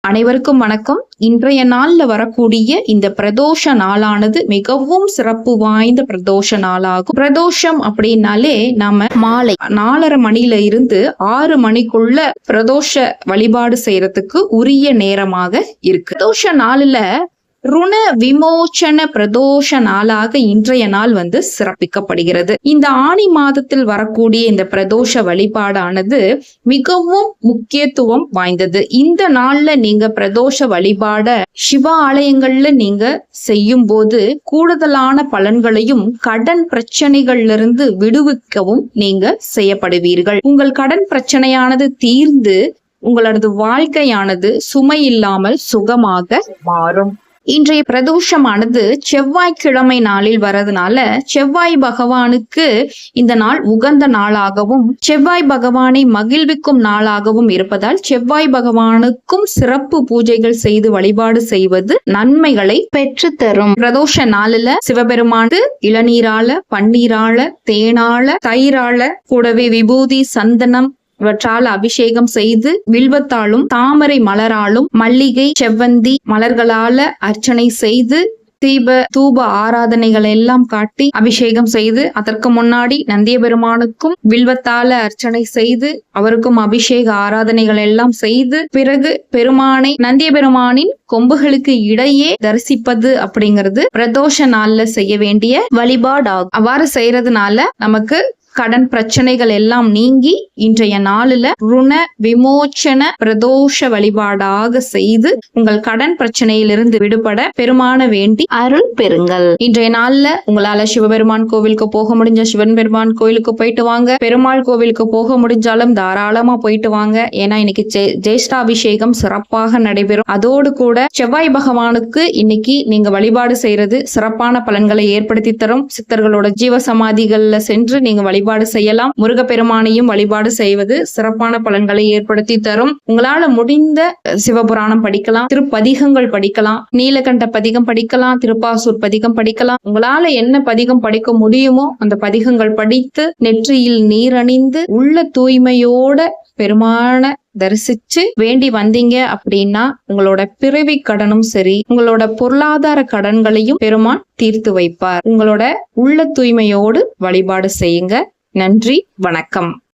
அனைவருக்கும் வணக்கம். இன்றைய நாள்ல வரக்கூடிய இந்த பிரதோஷ நாளானது மிகவும் சிறப்பு வாய்ந்த பிரதோஷ நாளாகும். பிரதோஷம் அப்படின்னாலே நாம மாலை 4:30 மணில இருந்து 6 மணிக்குள்ள பிரதோஷ வழிபாடு செய்யறதுக்கு உரிய நேரமாக இருக்கு. பிரதோஷ நாளில ருண விமோச்சன பிரதோஷ நாளாக இன்றைய நாள் சிறப்பிக்கப்படுகிறது. இந்த ஆனி மாதத்தில் வரக்கூடிய இந்த பிரதோஷ வழிபாடானது மிகவும் முக்கியத்துவம் வாய்ந்தது. இந்த நாள்ல நீங்க பிரதோஷ வழிபாட சிவ ஆலயங்கள்ல நீங்க செய்யும் போது கூடுதலான பலன்களையும் கடன் பிரச்சனைகள்ல இருந்து விடுவிக்கவும் நீங்க செய்யப்படுவீர்கள். உங்கள் கடன் பிரச்சனையானது தீர்ந்து உங்களது வாழ்க்கையானது சுமை இல்லாமல் சுகமாக மாறும். இன்றைய பிரதோஷமானது செவ்வாய்க்கிழமை நாளில் வரதுனால செவ்வாய் பகவானுக்கு இந்த நாள் உகந்த நாளாகவும் செவ்வாய் பகவானை மகிழ்விக்கும் நாளாகவும் இருப்பதால் செவ்வாய் பகவானுக்கும் சிறப்பு பூஜைகள் செய்து வழிபாடு செய்வது நன்மைகளை பெற்று தரும். பிரதோஷ நாளில சிவபெருமானுக்கு இளநீரால, பன்னீரால, தேனால, தயிரால, கூடவே விபூதி, சந்தனம் இவற்றால் அபிஷேகம் செய்து வில்வத்தாலும் தாமரை மலராலும் மல்லிகை செவ்வந்தி மலர்களால அர்ச்சனை செய்து தூப ஆராதனைகள் எல்லாம் காட்டி அபிஷேகம் செய்து அதற்கு முன்னாடி நந்திய பெருமானுக்கும் வில்வத்தால அர்ச்சனை செய்து அவருக்கும் அபிஷேக ஆராதனைகள் எல்லாம் செய்து பிறகு பெருமானை நந்திய பெருமானின் கொம்புகளுக்கு இடையே தரிசிப்பது அப்படிங்கிறது பிரதோஷ நாள்ல செய்ய வேண்டிய வழிபாடாகும். அவ்வாறு செய்யறதுனால நமக்கு கடன் பிரச்சனைகள் எல்லாம் நீங்கி இன்றைய நாளில ருண விமோச்சன பிரதோஷ வழிபாடாக செய்து உங்கள் கடன் பிரச்சனையிலிருந்து விடுபட பெருமான வேண்டி அருள் பெறுங்கள். இன்றைய நாள்ல உங்களால சிவபெருமான் கோவிலுக்கு போக முடிஞ்ச சிவன் பெருமான் கோயிலுக்கு போயிட்டு வாங்க. பெருமாள் கோவிலுக்கு போக முடிஞ்சாலும் தாராளமா போயிட்டு வாங்க. ஏன்னா இன்னைக்கு ஜேஷ்டாபிஷேகம் சிறப்பாக நடைபெறும். அதோடு கூட செவ்வாய் பகவானுக்கு இன்னைக்கு நீங்க வழிபாடு செய்யறது சிறப்பான பலன்களை ஏற்படுத்தி தரும். சித்தர்களோட ஜீவ சமாதிகள்ல சென்று நீங்க வழிபாடு செய்யலாம். முருகப்பெருமானையும் வழிபாடு செய்வது சிறப்பான பலன்களை ஏற்படுத்தி தரும். உங்களால முடிந்த சிவபுராணம் படிக்கலாம், திருப்பதிகங்கள் படிக்கலாம், நீலகண்ட பதிகம் படிக்கலாம், திருப்பாசூர் பதிகம் படிக்கலாம். உங்களால என்ன பதிகம் படிக்க முடியுமோ அந்த பதிகங்கள் படித்து நெற்றியில் நீரணிந்து உள்ள தூய்மையோட பெருமான தரிசிச்சு வேண்டி வந்தீங்க அப்படின்னா உங்களோட பிறவி கடனும் சரி, உங்களோட பொருளாதார கடன்களையும் பெருமான் தீர்த்து வைப்பார். உங்களோட உள்ள தூய்மையோடு வழிபாடு செய்யுங்க. நன்றி, வணக்கம்.